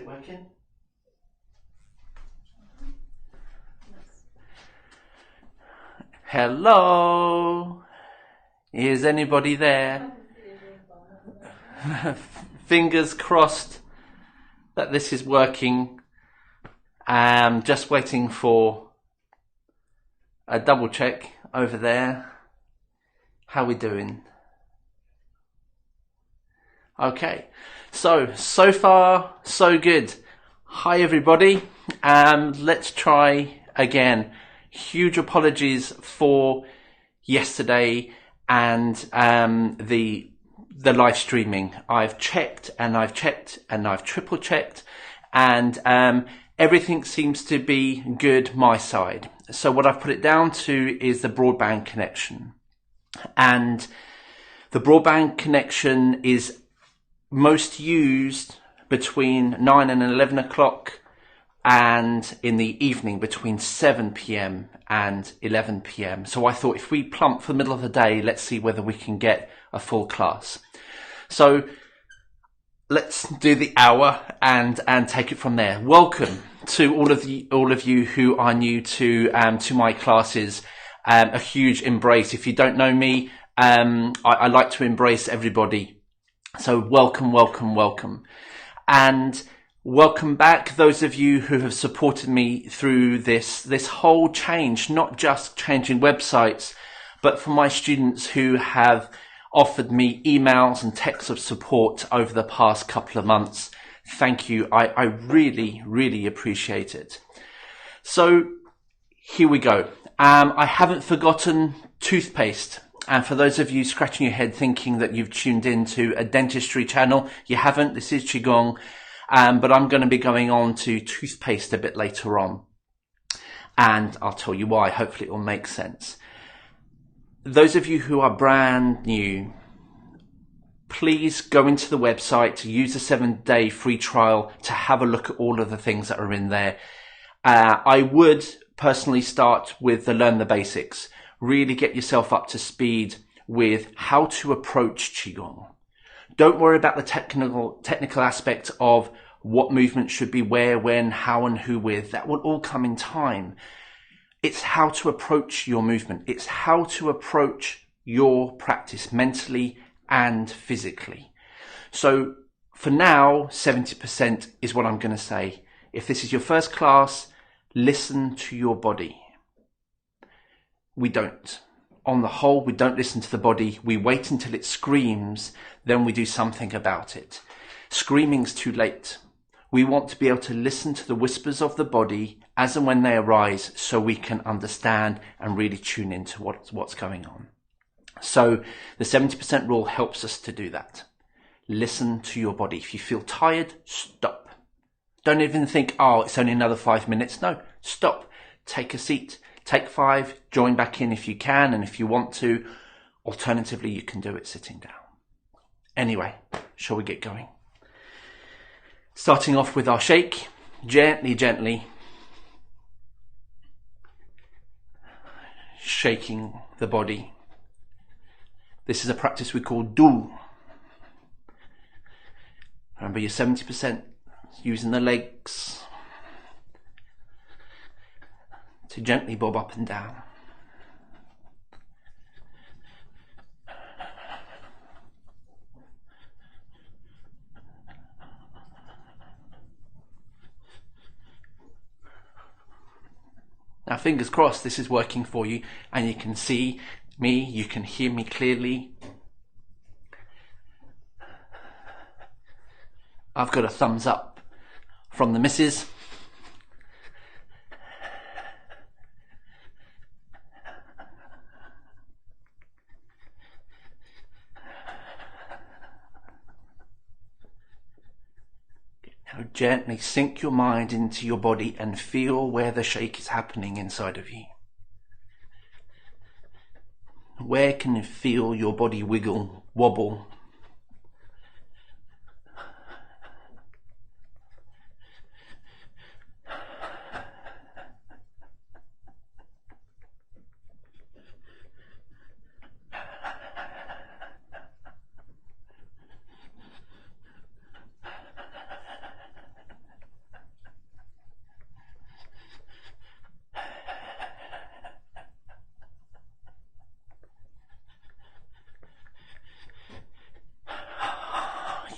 it working? Hello? Is anybody there? Fingers crossed that this is working. I'm just waiting for a double check over there. How we doing? Okay, so far so good. Hi everybody. Let's try again. Huge apologies for yesterday and the live streaming. I've checked and I've checked and I've triple checked, and everything seems to be good my side. So what I've put it down to is the broadband connection, and the broadband connection is most used between 9 and 11 o'clock, and in the evening between 7 p.m. and 11 p.m. So I thought, if we plump for the middle of the day, let's see whether we can get a full class. So let's do the hour and take it from there. Welcome to all of you who are new to my classes. A huge embrace. If you don't know me, I like to embrace everybody. So welcome, welcome, welcome. And welcome back, those of you who have supported me through this whole change, not just changing websites, but for my students who have offered me emails and texts of support over the past couple of months. Thank you. I really, really appreciate it. So here we go. I haven't forgotten toothpaste. And for those of you scratching your head thinking that you've tuned into a dentistry channel, you haven't. This is Qigong. But I'm going to be going on to toothpaste a bit later on. And I'll tell you why. Hopefully it will make sense. Those of you who are brand new, please go into the website to use the 7-day free trial to have a look at all of the things that are in there. I would personally start with the Learn the Basics. Really get yourself up to speed with how to approach Qigong. Don't worry about the technical aspect of what movement should be where, when, how and who with. That will all come in time. It's how to approach your movement. It's how to approach your practice mentally and physically. So for now, 70% is what I'm going to say. If this is your first class, listen to your body. We don't. On the whole, we don't listen to the body. We wait until it screams, then we do something about it. Screaming's too late. We want to be able to listen to the whispers of the body as and when they arise, so we can understand and really tune into what's going on. So the 70% rule helps us to do that. Listen to your body. If you feel tired, stop. Don't even think, oh, it's only another 5 minutes. No, stop. Take a seat. Take 5, join back in if you can, and if you want to. Alternatively, you can do it sitting down. Anyway, shall we get going? Starting off with our shake, gently, gently. Shaking the body. This is a practice we call do. Remember your 70% using the legs to gently bob up and down. Now, fingers crossed this is working for you and you can see me, you can hear me clearly. I've got a thumbs up from the missus. Now gently sink your mind into your body and feel where the shake is happening inside of you. Where can you feel your body wiggle, wobble?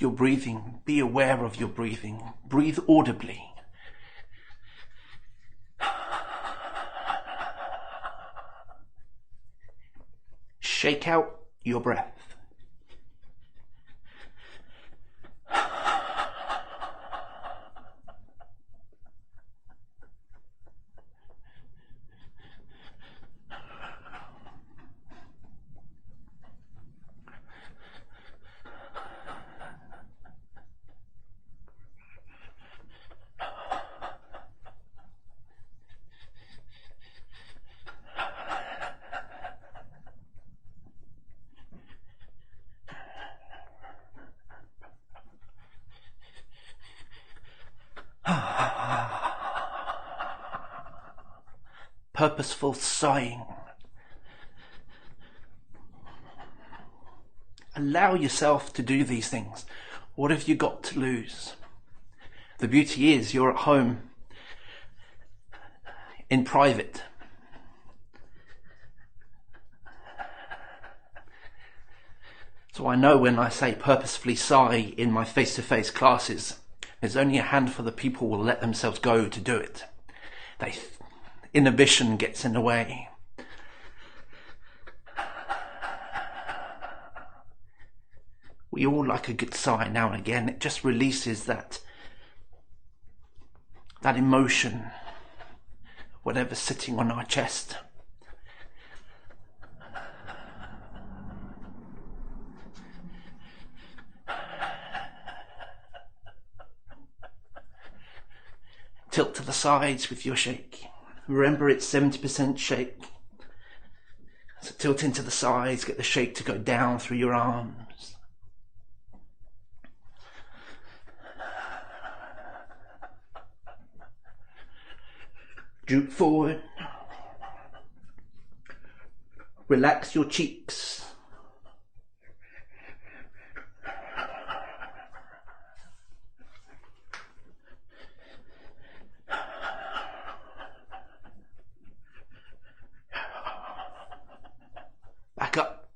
your breathing. Be aware of your breathing. Breathe audibly. Shake out your breath. Purposeful sighing. Allow yourself to do these things. What have you got to lose? The beauty is you're at home in private. So I know when I say purposefully sigh in my face-to-face classes, there's only a handful of people will let themselves go to do it. Inhibition gets in the way. We all like a good sigh now and again. It just releases that emotion, whatever's sitting on our chest. Tilt to the sides with your shake. Remember, it's 70% shake. So tilt into the sides, get the shake to go down through your arms. Droop forward. Relax your cheeks. Back up.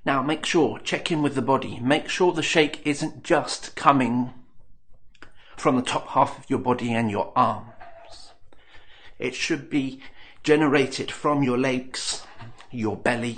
Now make sure, check in with the body. Make sure the shake isn't just coming from the top half of your body and your arms. It should be generated from your legs, your belly.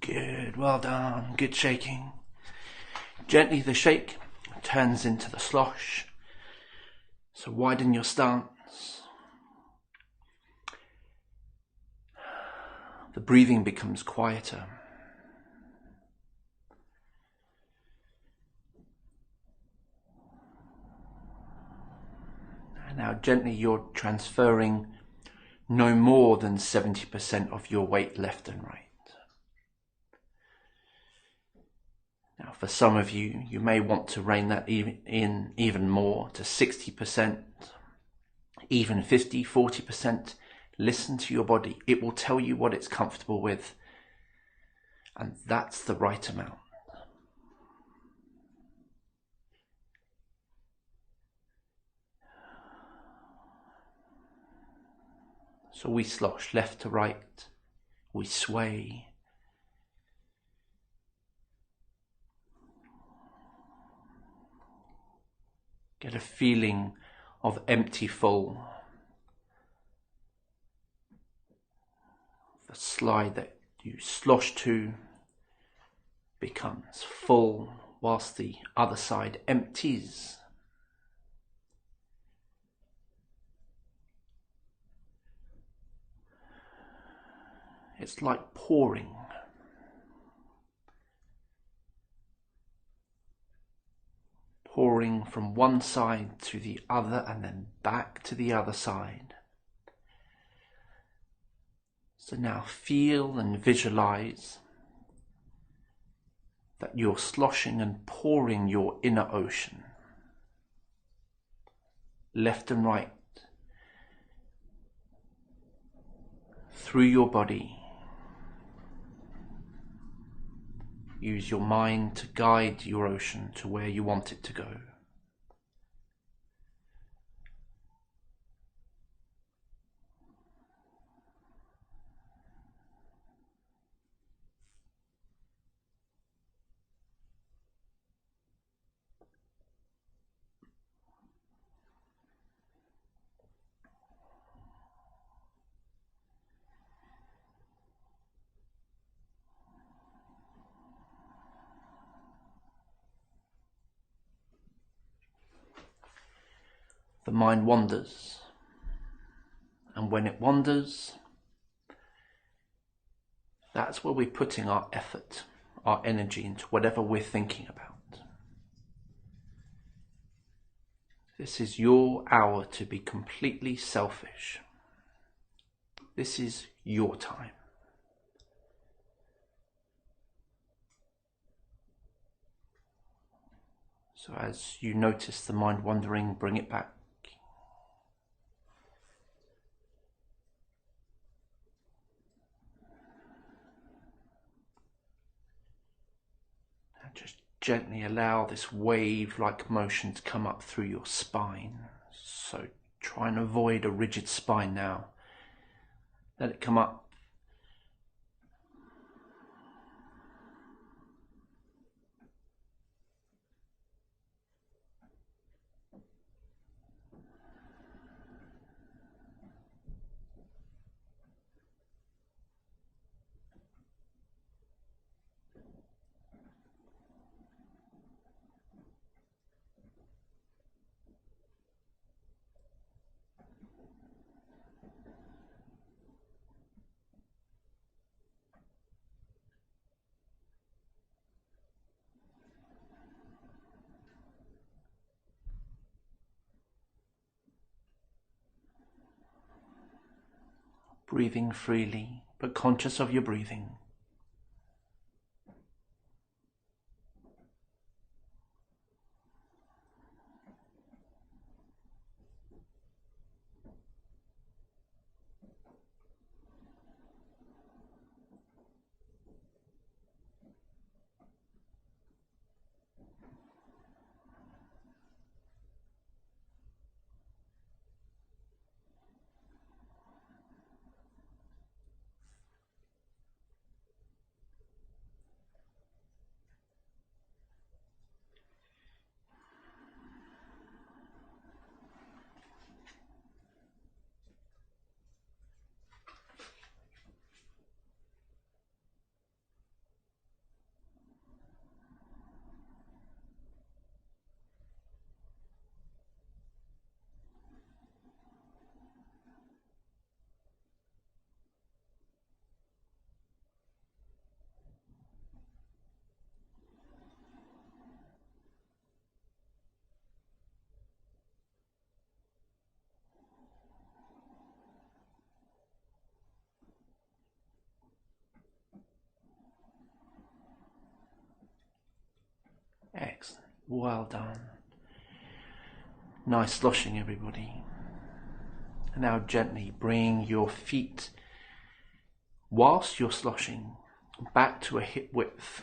Good, well done, good shaking. Gently the shake turns into the slosh. So widen your stance. The breathing becomes quieter. And now gently you're transferring no more than 70% of your weight left and right. Now, for some of you, you may want to rein that even more to 60%, even 50, 40%. Listen to your body. It will tell you what it's comfortable with, and that's the right amount. So we slosh left to right, we sway. Get a feeling of empty full. The slide that you slosh to becomes full whilst the other side empties. It's like pouring. pouring from one side to the other and then back to the other side. So now feel and visualize that you're sloshing and pouring your inner ocean, left and right, through your body. Use your mind to guide your ocean to where you want it to go. The mind wanders, and when it wanders, that's where we're putting our effort, our energy into whatever we're thinking about. This is your hour to be completely selfish. This is your time. So as you notice the mind wandering, bring it back. Just gently allow this wave-like motion to come up through your spine. So try and avoid a rigid spine now. Let it come up. Breathing freely, but conscious of your breathing. Excellent. Well done. Nice sloshing, everybody. And now gently bring your feet, whilst you're sloshing, back to a hip width.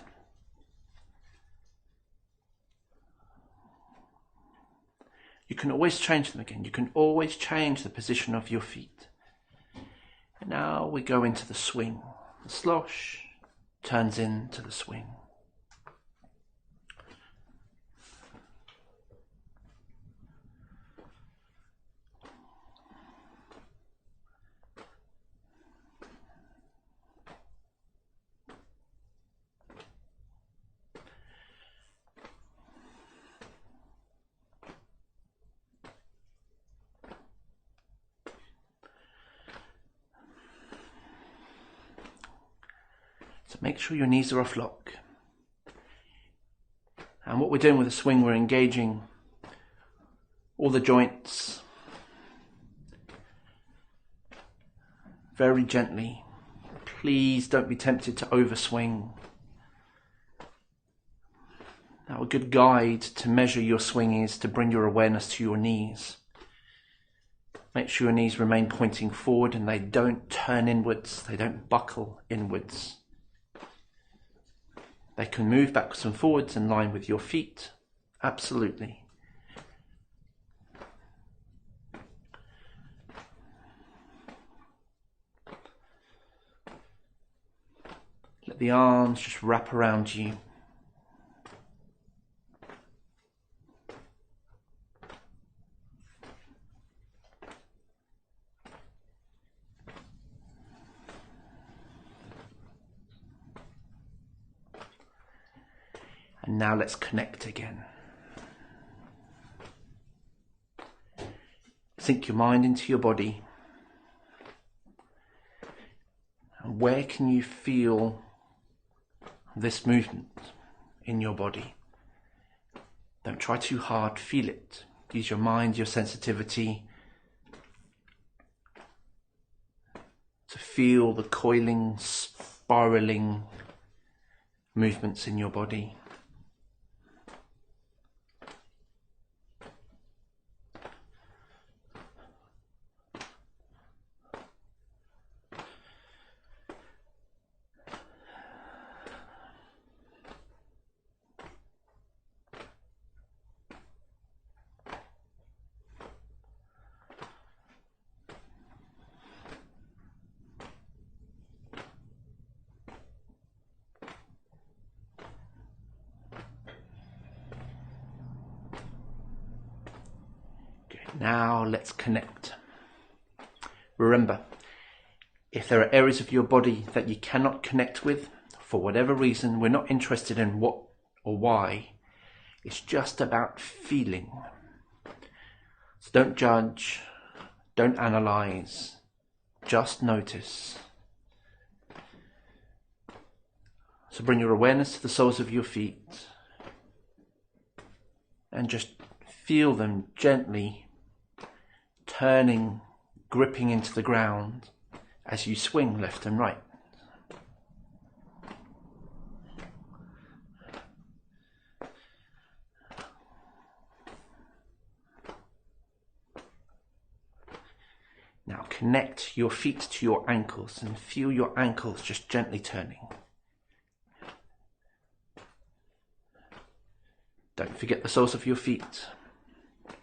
You can always change them again. You can always change the position of your feet. And now we go into the swing. The slosh turns into the swing. So make sure your knees are off lock. And what we're doing with the swing, we're engaging all the joints very gently. Please don't be tempted to overswing. Now, a good guide to measure your swing is to bring your awareness to your knees. Make sure your knees remain pointing forward and they don't turn inwards, they don't buckle inwards. They can move backwards and forwards in line with your feet, absolutely. Let the arms just wrap around you. And now let's connect again. Sink your mind into your body. And where can you feel this movement in your body? Don't try too hard, feel it. Use your mind, your sensitivity to feel the coiling, spiraling movements in your body. Now let's connect. Remember, if there are areas of your body that you cannot connect with, for whatever reason, we're not interested in what or why. It's just about feeling. So don't judge, don't analyze, just notice. So bring your awareness to the soles of your feet and just feel them gently turning, gripping into the ground as you swing left and right. Now connect your feet to your ankles and feel your ankles just gently turning. Don't forget the soles of your feet.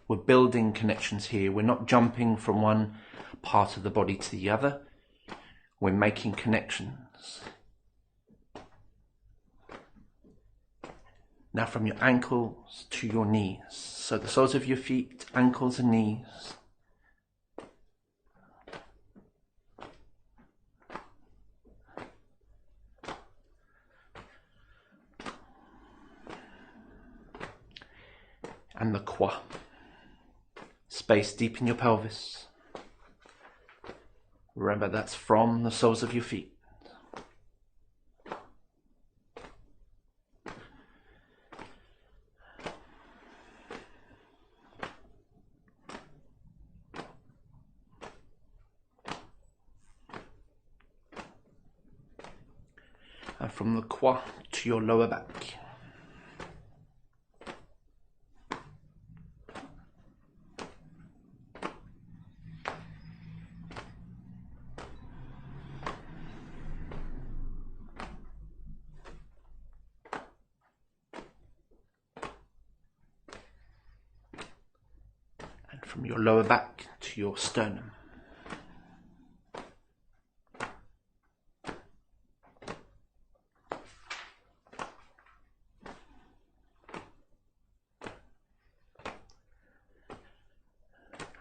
We're building connections here. We're not jumping from one part of the body to the other. We're making connections. Now from your ankles to your knees. So the soles of your feet, ankles and knees. And the quad. Space deep in your pelvis. Remember, that's from the soles of your feet. And from the quad to your lower back. From your lower back to your sternum.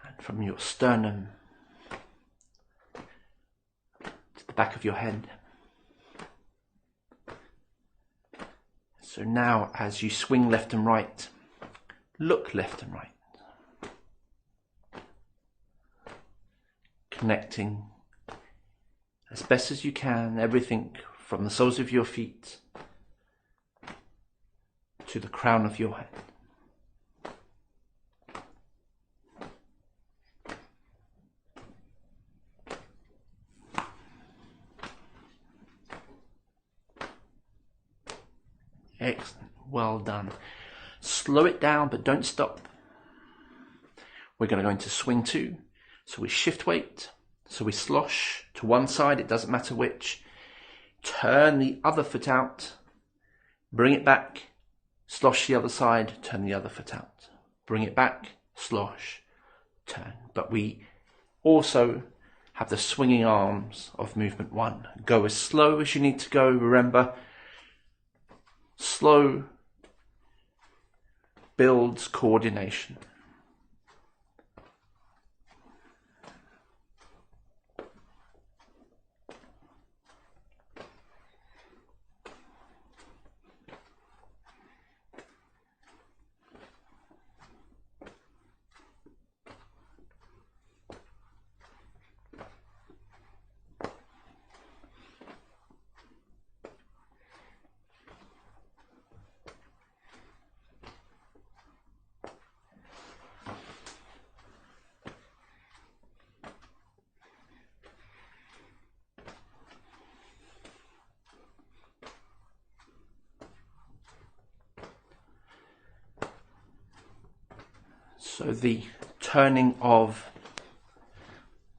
And from your sternum to the back of your head. So now as you swing left and right, look left and right. Connecting as best as you can, everything from the soles of your feet to the crown of your head. Excellent, well done. Slow it down, but don't stop. We're going to go into swing 2. So we shift weight, so we slosh to one side, it doesn't matter which. Turn the other foot out, bring it back, slosh the other side, turn the other foot out. Bring it back, slosh, turn. But we also have the swinging arms of movement 1. Go as slow as you need to go, remember. Slow builds coordination. So the turning of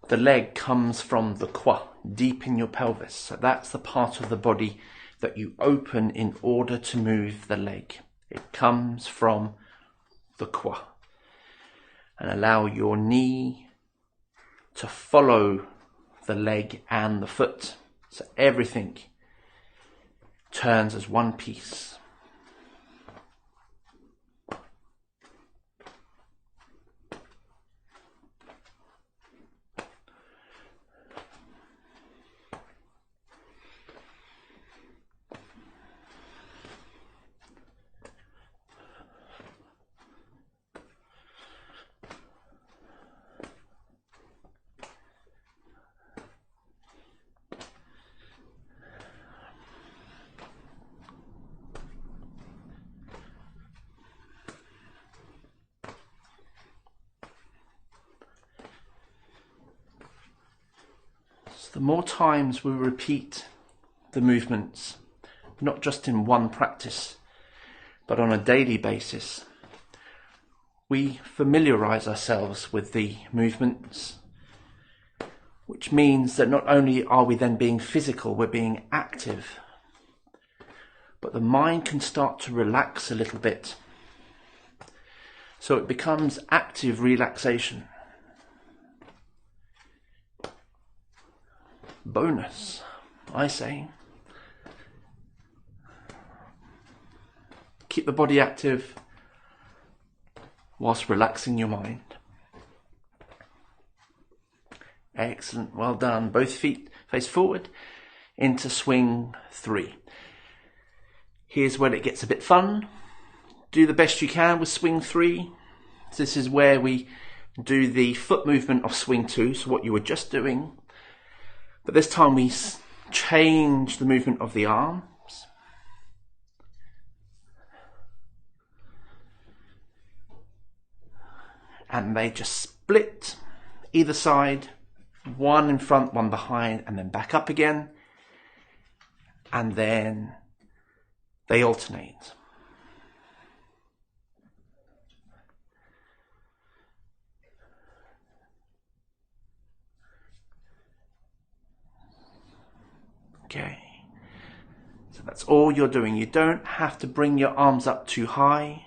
the leg comes from the quad, deep in your pelvis. So that's the part of the body that you open in order to move the leg. It comes from the quad. And allow your knee to follow the leg and the foot. So everything turns as one piece. The more times we repeat the movements, not just in one practice, but on a daily basis, we familiarize ourselves with the movements, which means that not only are we then being physical, we're being active, but the mind can start to relax a little bit. So it becomes active relaxation. Bonus, I say. Keep the body active whilst relaxing your mind. Excellent, well done. Both feet face forward into swing 3. Here's where it gets a bit fun. Do the best you can with swing 3. This is where we do the foot movement of swing 2, so what you were just doing. But this time we change the movement of the arms. And they just split either side, one in front, one behind, and then back up again. And then they alternate. Okay, so that's all you're doing. You don't have to bring your arms up too high.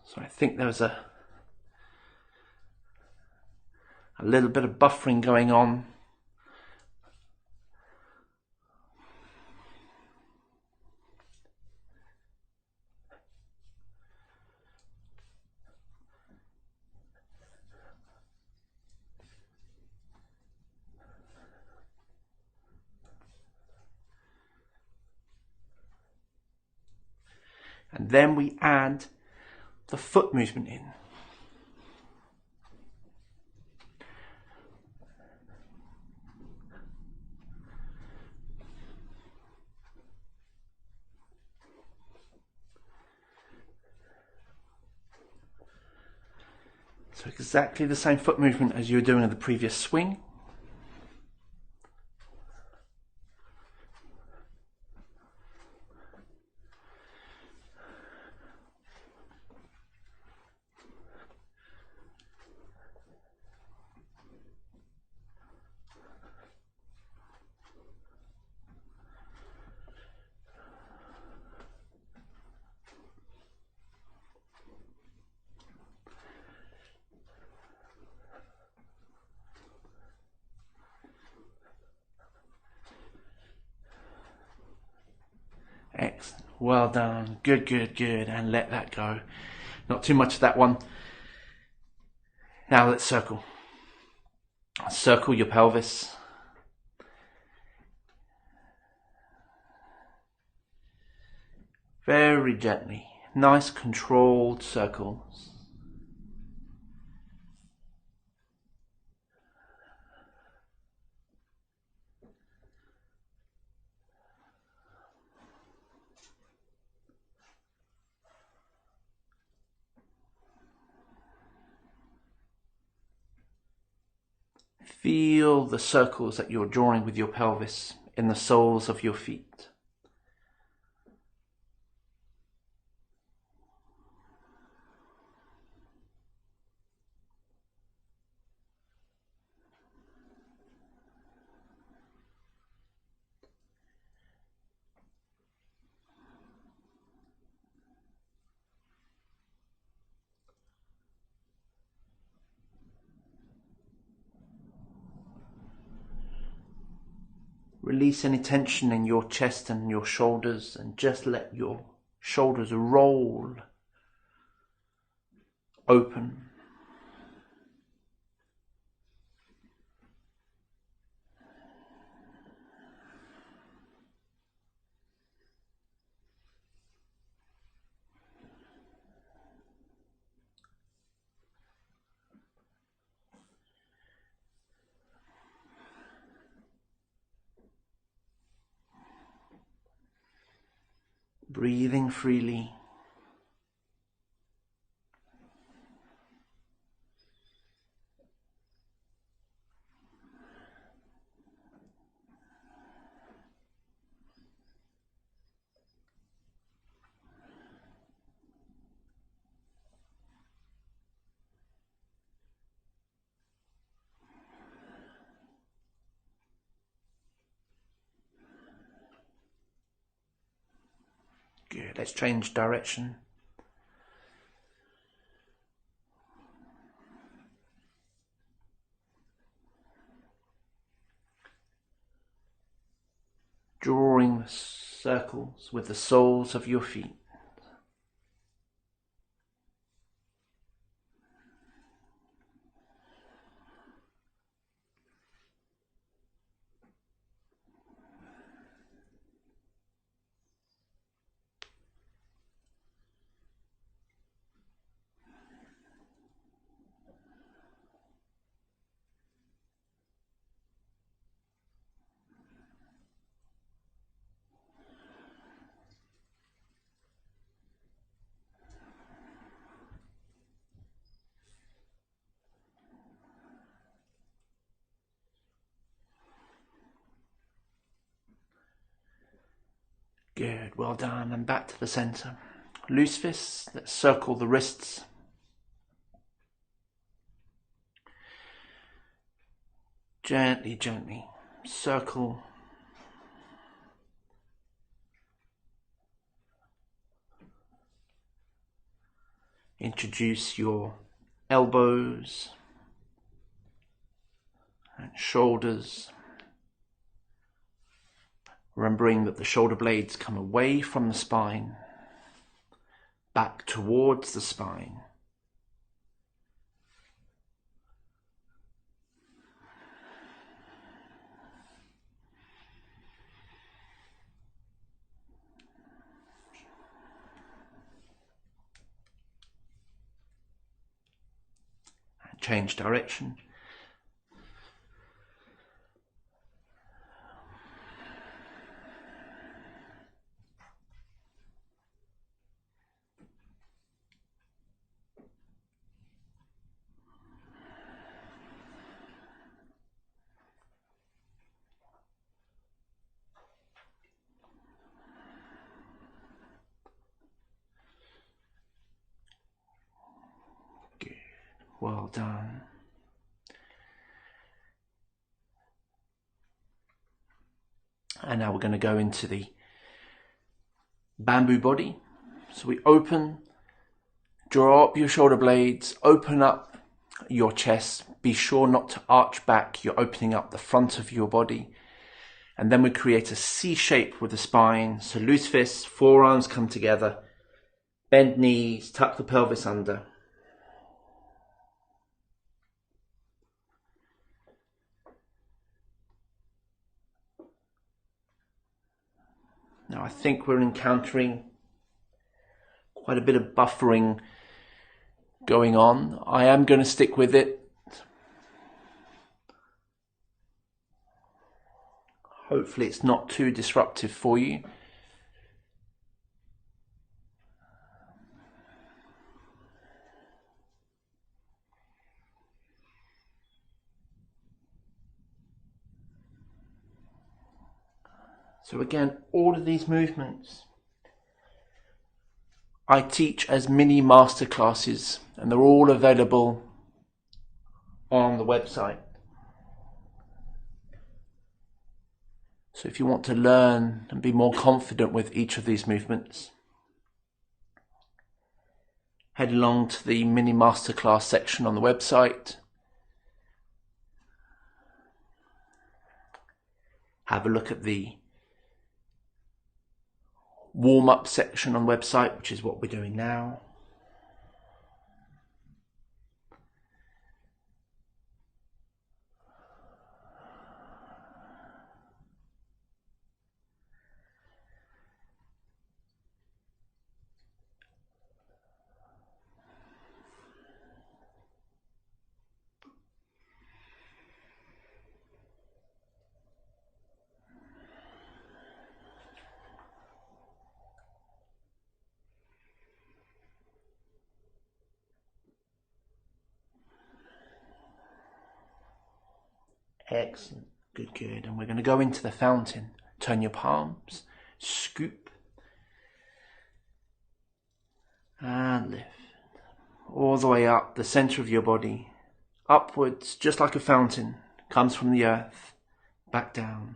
So I think there was a little bit of buffering going on. And then we add the foot movement in. So exactly the same foot movement as you were doing in the previous swing. Excellent. Well done. Good, good, good. And let that go. Not too much of that one. Now let's circle. Circle your pelvis. Very gently. Nice controlled circles. Feel the circles that you're drawing with your pelvis in the soles of your feet. Release any tension in your chest and your shoulders and just let your shoulders roll open. Breathing freely. Good. Let's change direction. Drawing circles with the soles of your feet. Good, well done, and back to the center. Loose fists, let's circle the wrists. Gently, gently, circle. Introduce your elbows and shoulders. Remembering that the shoulder blades come away from the spine, back towards the spine. And change direction. done. And now we're going to go into the bamboo body. So we open, draw up your shoulder blades, open up your chest. Be sure not to arch back. You're opening up the front of your body. And then we create a C shape with the spine. So loose fists, forearms come together, bend knees, tuck the pelvis under. Now I think we're encountering quite a bit of buffering going on. I am going to stick with it. Hopefully it's not too disruptive for you. So again, all of these movements I teach as mini masterclasses, and they're all available on the website. So if you want to learn and be more confident with each of these movements, head along to the mini masterclass section on the website. Have a look at the warm-up section on the website, which is what we're doing now. Excellent. Good, good. And we're going to go into the fountain. Turn your palms, scoop, and lift. All the way up the center of your body, upwards, just like a fountain, comes from the earth, back down.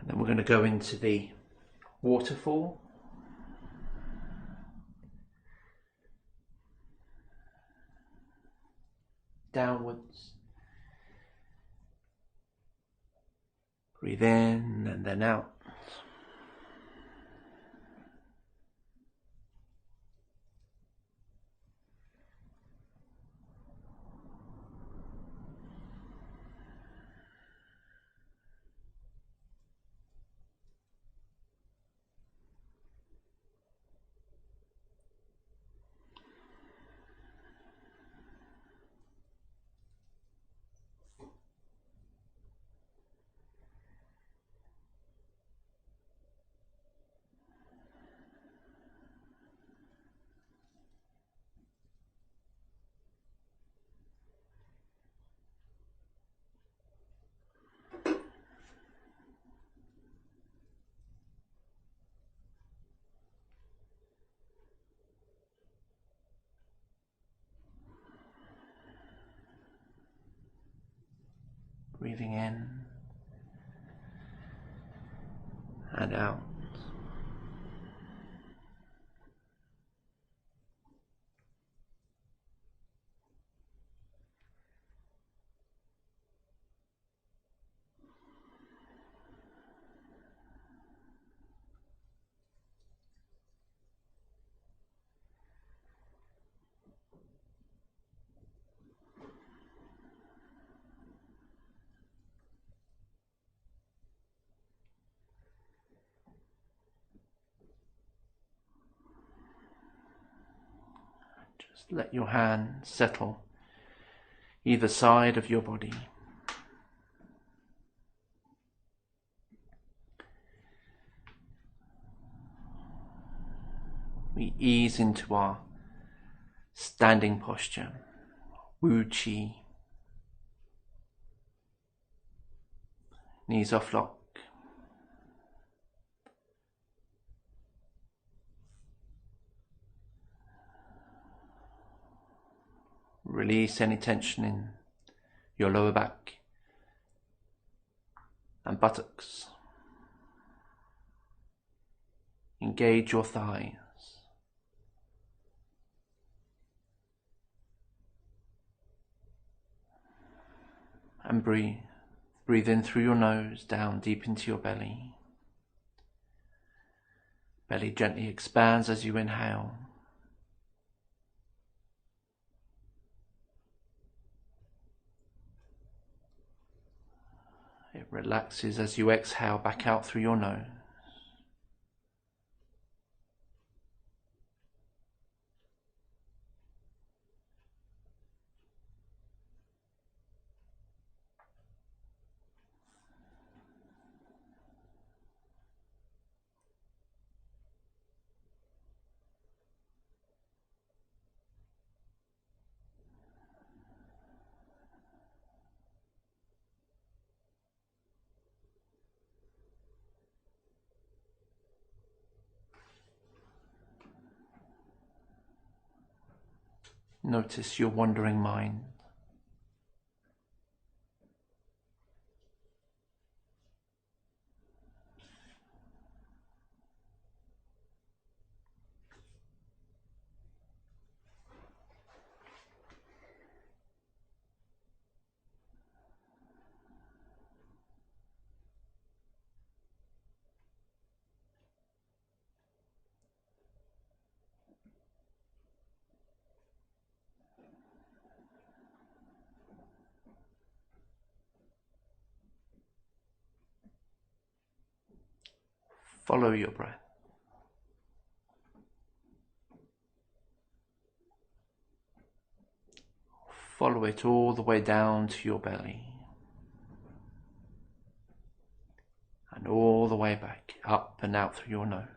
Then we're going to go into the waterfall. Downwards. Breathe in and then out. Breathing in and out. let your hands settle either side of your body. We ease into our standing posture, Wu Qi. Knees off lock. Release any tension in your lower back and buttocks. Engage your thighs. And breathe. Breathe in through your nose, down deep into your belly. Belly gently expands as you inhale. It relaxes as you exhale back out through your nose. Notice your wandering mind. Follow your breath. Follow it all the way down to your belly. And all the way back, up and out through your nose.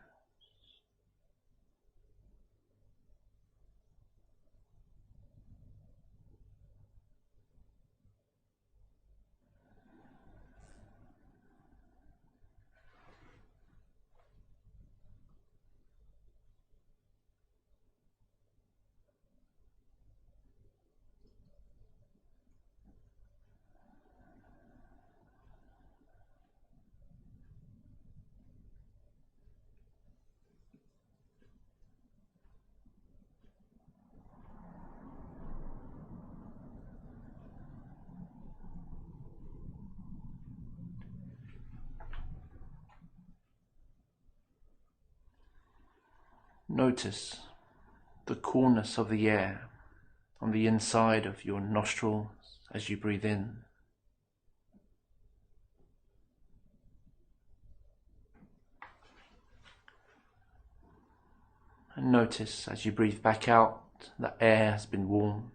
Notice the coolness of the air on the inside of your nostrils as you breathe in. And notice as you breathe back out, the air has been warmed.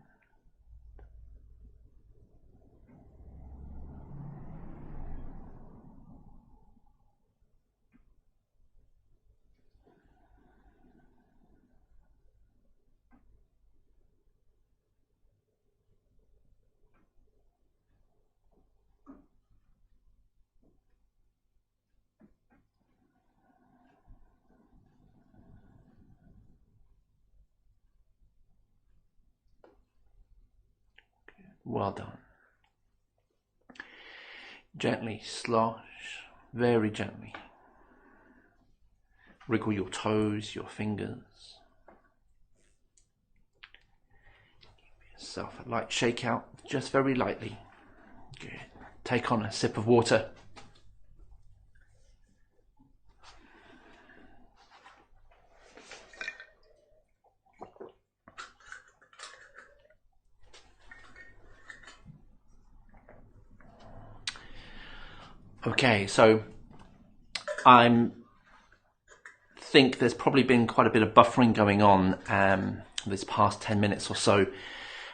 Well done. Gently slosh, very gently. Wriggle your toes, your fingers. Give yourself a light shake out, just very lightly. Good. Take on a sip of water. Okay, so I think there's probably been quite a bit of buffering going on this past 10 minutes or so.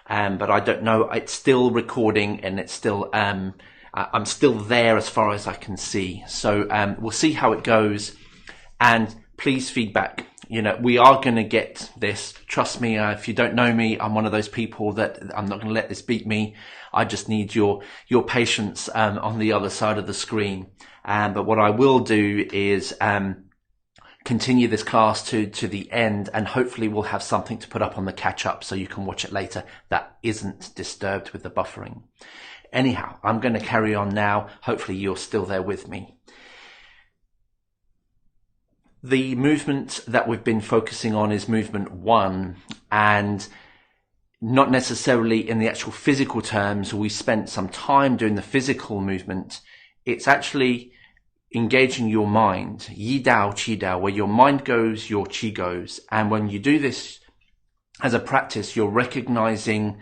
But I don't know, it's still recording, and it's still, I'm still there as far as I can see. So we'll see how it goes, and please feedback. You know, we are going to get this. Trust me, if you don't know me, I'm one of those people that I'm not going to let this beat me. I just need your patience on the other side of the screen. But what I will do is continue this class to the end, and hopefully we'll have something to put up on the catch up so you can watch it later that isn't disturbed with the buffering. Anyhow, I'm going to carry on now. Hopefully you're still there with me. The movement that we've been focusing on is movement 1, and not necessarily in the actual physical terms. We spent some time doing the physical movement. It's actually engaging your mind, yi dao, qi dao, where your mind goes, your qi goes. And when you do this as a practice, you're recognizing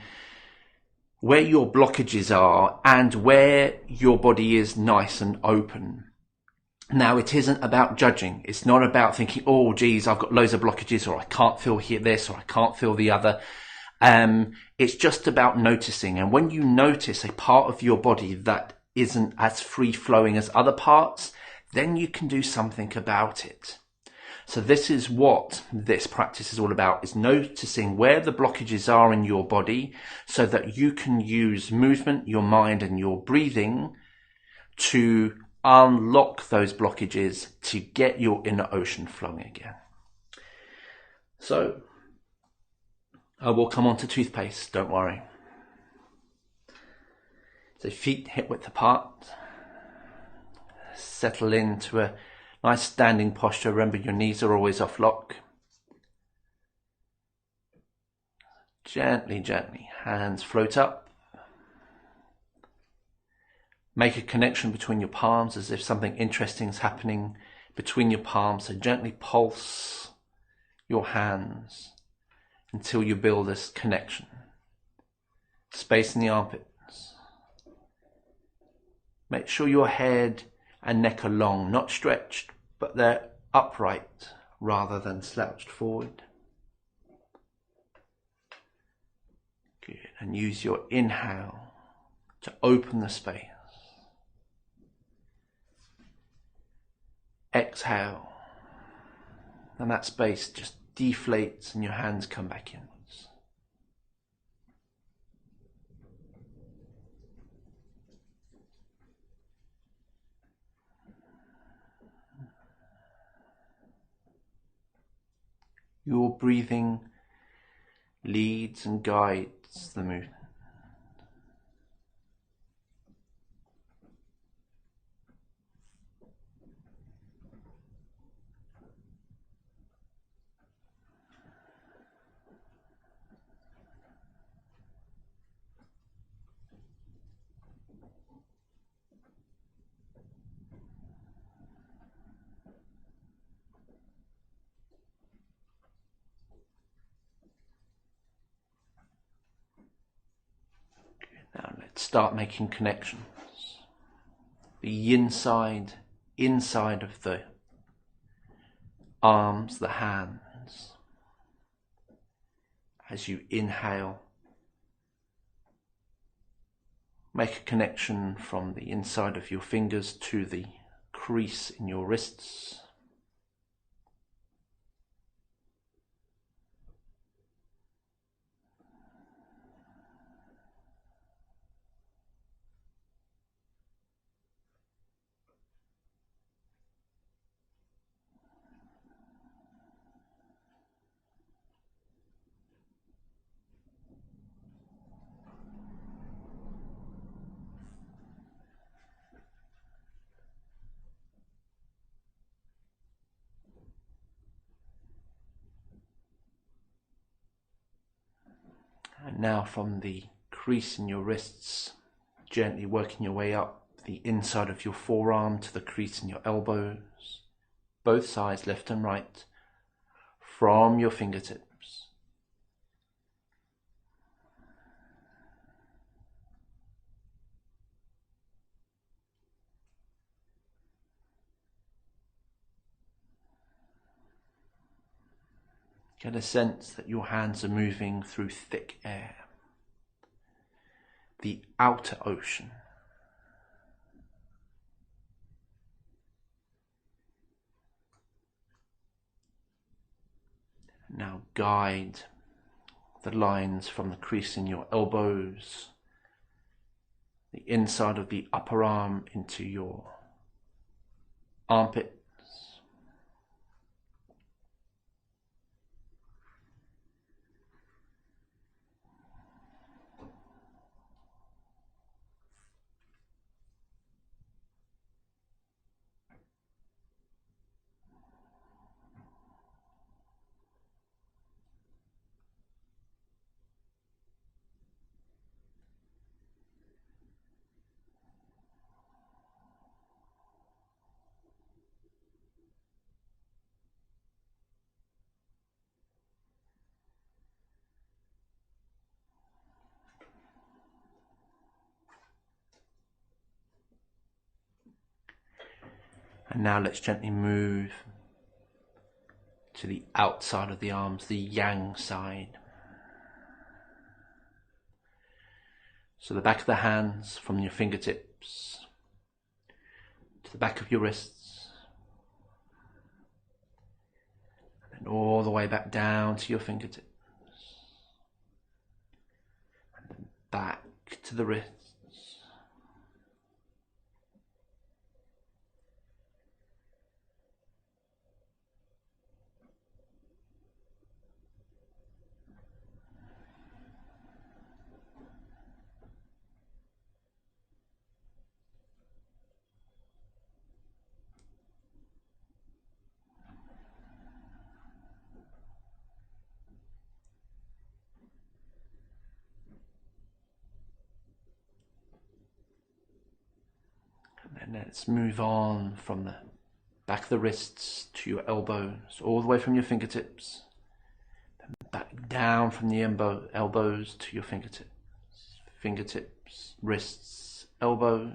where your blockages are and where your body is nice and open. Now, it isn't about judging. It's not about thinking, oh, geez, I've got loads of blockages, or I can't feel this, or I can't feel the other. It's just about noticing. And when you notice a part of your body that isn't as free flowing as other parts, then you can do something about it. So this is what this practice is all about, is noticing where the blockages are in your body so that you can use movement, your mind, and your breathing to unlock those blockages to get your inner ocean flowing again. So I will come on to toothpaste, don't worry. So feet hip width apart. Settle into a nice standing posture. Remember, your knees are always off lock. Gently, gently, hands float up. Make a connection between your palms as if something interesting is happening between your palms. So gently pulse your hands until you build this connection. Space in the armpits. Make sure your head and neck are long, not stretched, but they're upright rather than slouched forward. Good. And use your inhale to open the space. Exhale, and that space just deflates and your hands come back inwards. Your breathing leads and guides the movement. Now let's start making connections. The inside of the arms, the hands. As you inhale, make a connection from the inside of your fingers to the crease in your wrists. And now from the crease in your wrists, gently working your way up the inside of your forearm to the crease in your elbows, both sides, left and right, from your fingertips. Get a sense that your hands are moving through thick air, the outer ocean. Now guide the lines from the crease in your elbows, the inside of the upper arm into your armpits. And now let's gently move to the outside of the arms, the yang side. So the back of the hands from your fingertips to the back of your wrists, and then all the way back down to your fingertips, and then back to the wrists. And let's move on from the back of the wrists to your elbows, all the way from your fingertips, then back down from the elbows to your fingertips, wrists, elbows.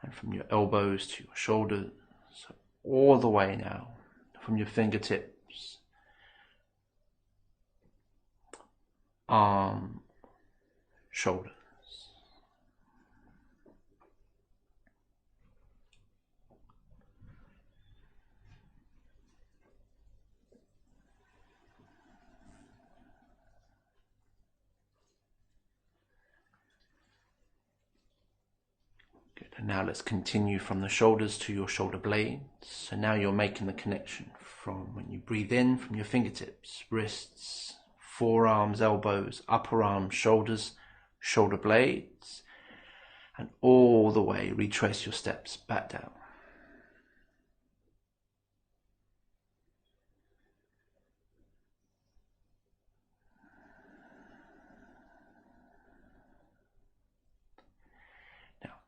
And from your elbows to your shoulders, so all the way now, from your fingertips, arm, shoulders. Good. And now let's continue from the shoulders to your shoulder blades. So now you're making the connection from when you breathe in, from your fingertips, wrists, forearms, elbows, upper arms, shoulders, shoulder blades, and all the way retrace your steps back down.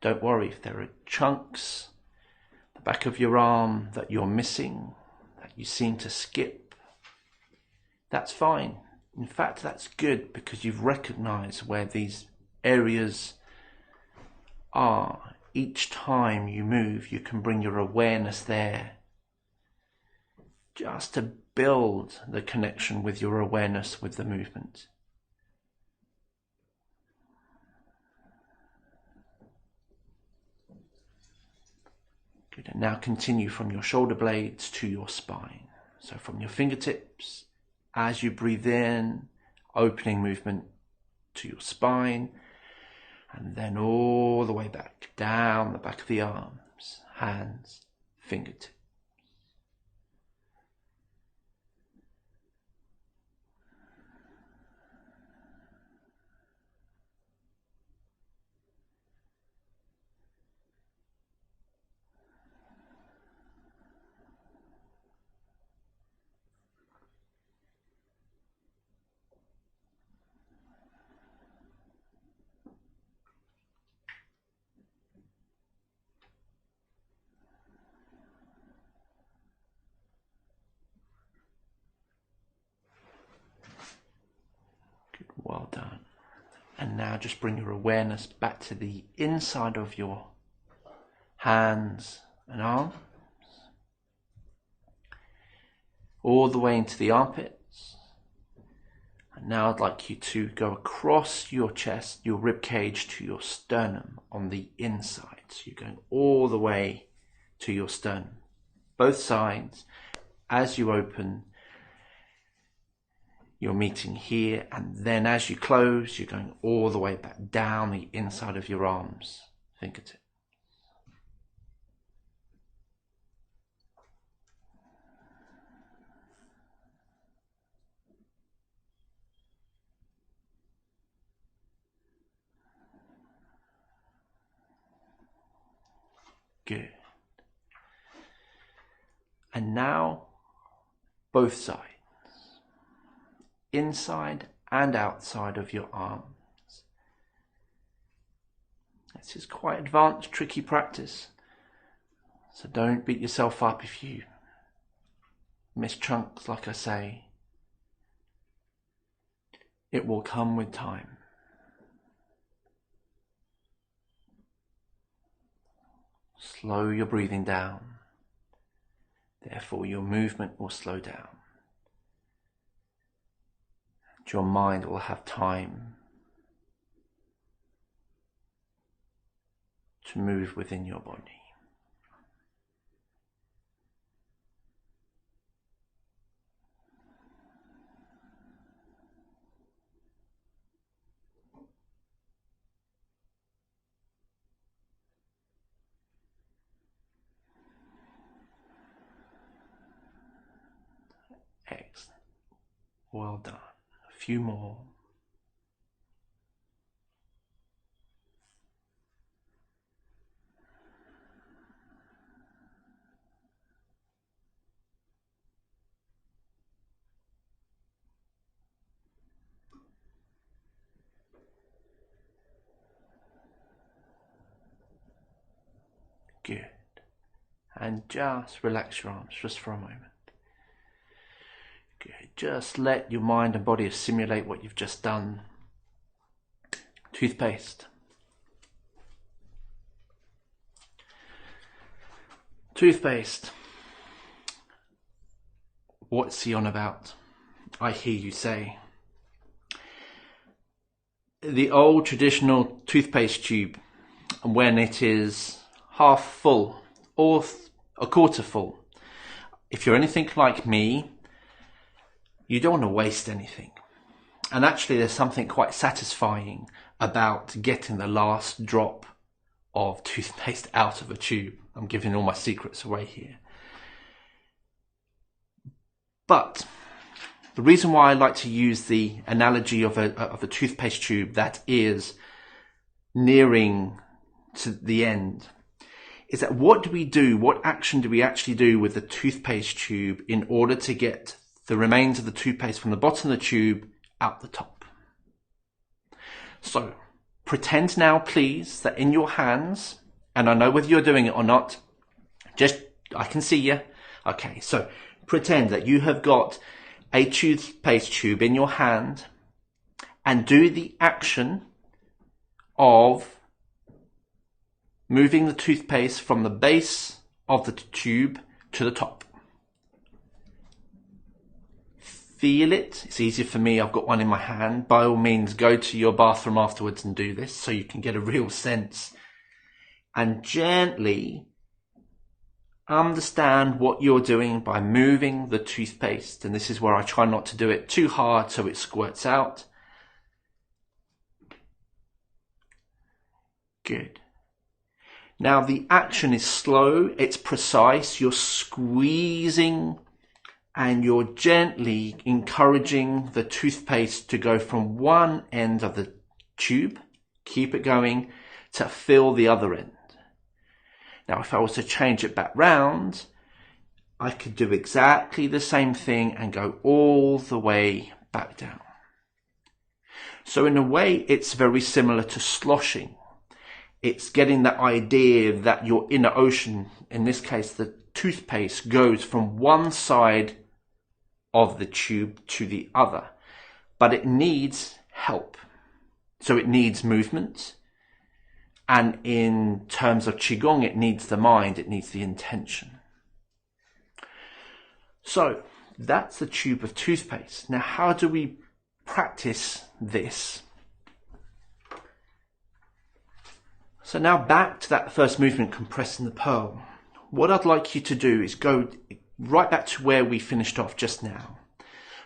Don't worry if there are chunks at the back of your arm that you're missing, that you seem to skip. That's fine. In fact, that's good because you've recognized where these areas are. Each time you move, you can bring your awareness there just to build the connection with your awareness with the movement. Good. And now continue from your shoulder blades to your spine. So from your fingertips, as you breathe in, opening movement to your spine, and then all the way back, down the back of the arms, hands, fingertips. done. And now just bring your awareness back to the inside of your hands and arms, all the way into the armpits. And now I'd like you to go across your chest, your rib cage, to your sternum on the inside. So you're going all the way to your sternum, both sides. As you open, you're meeting here, and then as you close, you're going all the way back down the inside of your arms, fingertips. Good. And now, both sides, inside and outside of your arms. This is quite advanced, tricky practice. So don't beat yourself up if you miss chunks, like I say. It will come with time. Slow your breathing down. Therefore, your movement will slow down. And your mind will have time to move within your body. Excellent. Well done. A few more. Good. And just relax your arms just for a moment. Good. Just let your mind and body assimilate what you've just done. Toothpaste. Toothpaste. What's he on about? I hear you say. The old traditional toothpaste tube, when it is half full or a quarter full, if you're anything like me, you don't want to waste anything. And actually there's something quite satisfying about getting the last drop of toothpaste out of a tube. I'm giving all my secrets away here. But the reason why I like to use the analogy of a toothpaste tube that is nearing to the end is that what action do we actually do with the toothpaste tube in order to get the remains of the toothpaste from the bottom of the tube out the top? So pretend now, please, that in your hands, and I know whether you're doing it or not, I can see you. Okay, so pretend that you have got a toothpaste tube in your hand and do the action of moving the toothpaste from the base of the tube to the top. Feel it. It's easier for me. I've got one in my hand. By all means, go to your bathroom afterwards and do this so you can get a real sense. And gently understand what you're doing by moving the toothpaste. And this is where I try not to do it too hard so it squirts out. Good. Now the action is slow. It's precise. You're squeezing and you're gently encouraging the toothpaste to go from one end of the tube, keep it going, to fill the other end. Now, if I was to change it back round, I could do exactly the same thing and go all the way back down. So in a way, it's very similar to sloshing. It's getting that idea that you're in an ocean. In this case, the toothpaste goes from one side of the tube to the other, but it needs help. So it needs movement. And in terms of Qigong, it needs the mind, it needs the intention. So that's the tube of toothpaste. Now, how do we practice this? So now back to that first movement, compressing the pearl. What I'd like you to do is go right back to where we finished off just now.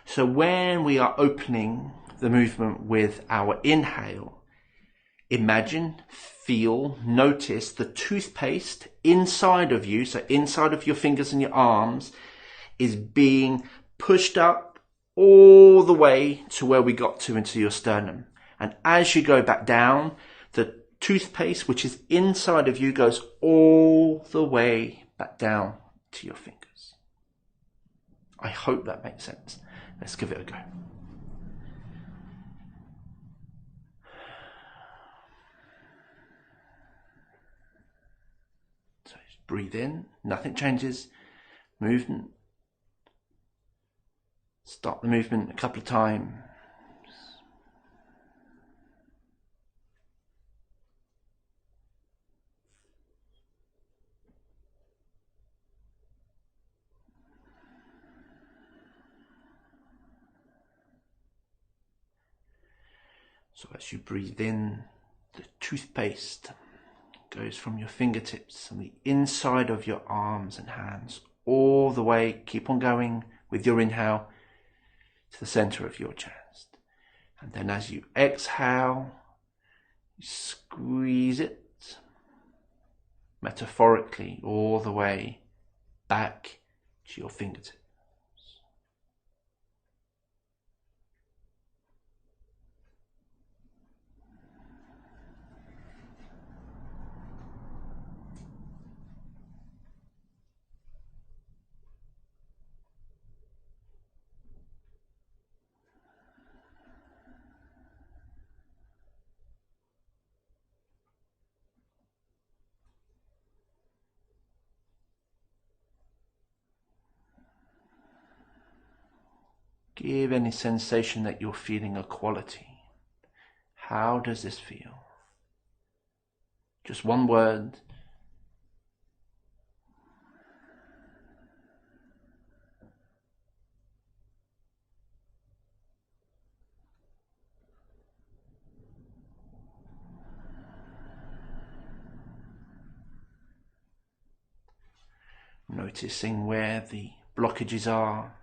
So when we are opening the movement with our inhale, imagine, feel, notice the toothpaste inside of you, so inside of your fingers and your arms, is being pushed up all the way to where we got to into your sternum. And as you go back down, the toothpaste, which is inside of you, goes all the way back down to your fingers. I hope that makes sense. Let's give it a go. So just breathe in, nothing changes. Movement. Stop the movement a couple of times. So as you breathe in, the toothpaste goes from your fingertips and the inside of your arms and hands all the way, keep on going with your inhale, to the center of your chest. And then as you exhale, you squeeze it, metaphorically, all the way back to your fingertips. Give any sensation that you're feeling a quality. How does this feel? Just one word. Noticing where the blockages are.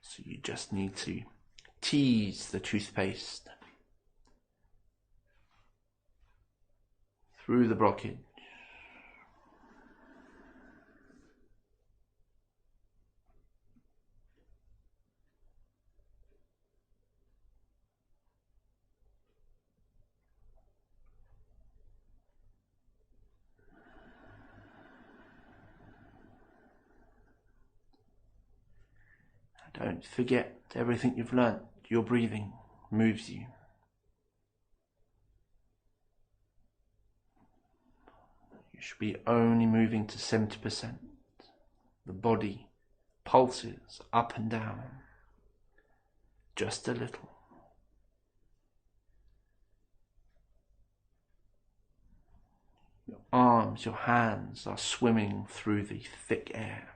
So you just need to tease the toothpaste through the blockage. Don't forget everything you've learnt. Your breathing moves you. You should be only moving to 70%. The body pulses up and down, just a little. Your arms, your hands are swimming through the thick air.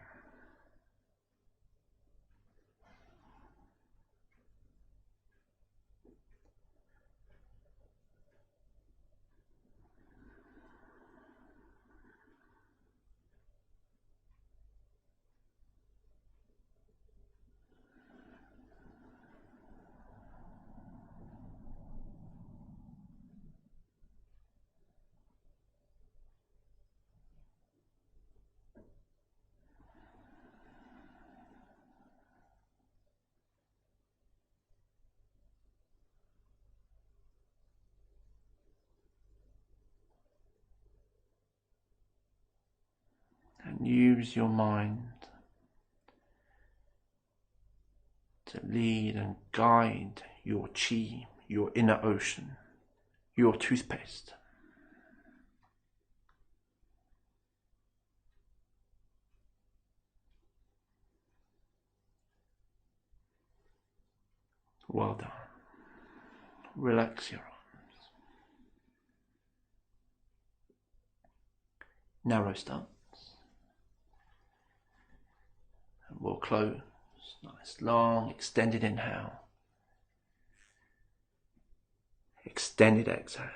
And use your mind to lead and guide your chi, your inner ocean, your toothpaste. Well done. Relax your arms. Narrow stance. And we'll close. Nice long extended inhale. Extended exhale.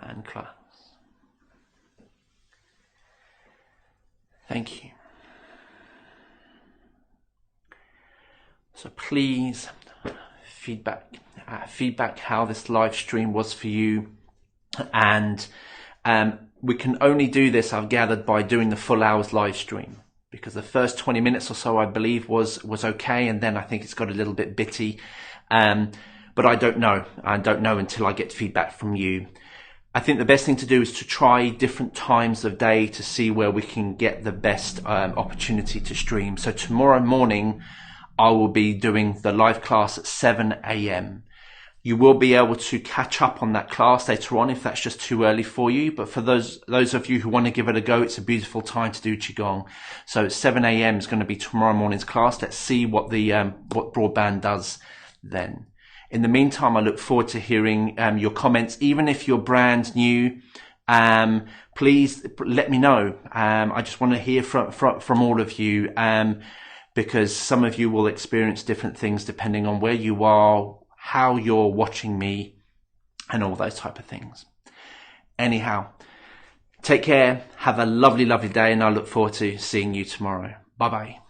And close. Thank you. So please feedback how this live stream was for you, and we can only do this, I've gathered, by doing the full hours live stream, because the first 20 minutes or so I believe was okay, and then I think it's got a little bit bitty, but I don't know until I get feedback from you. I think the best thing to do is to try different times of day to see where we can get the best opportunity to stream. So tomorrow morning, I will be doing the live class at 7 a.m. You will be able to catch up on that class later on if that's just too early for you. But for those of you who want to give it a go, it's a beautiful time to do Qigong. So 7 a.m. is going to be tomorrow morning's class. Let's see what the what broadband does then. In the meantime, I look forward to hearing your comments. Even if you're brand new, please let me know. I just want to hear from all of you, because some of you will experience different things depending on where you are, how you're watching me, and all those type of things. Anyhow, take care. Have a lovely, lovely day, and I look forward to seeing you tomorrow. Bye-bye.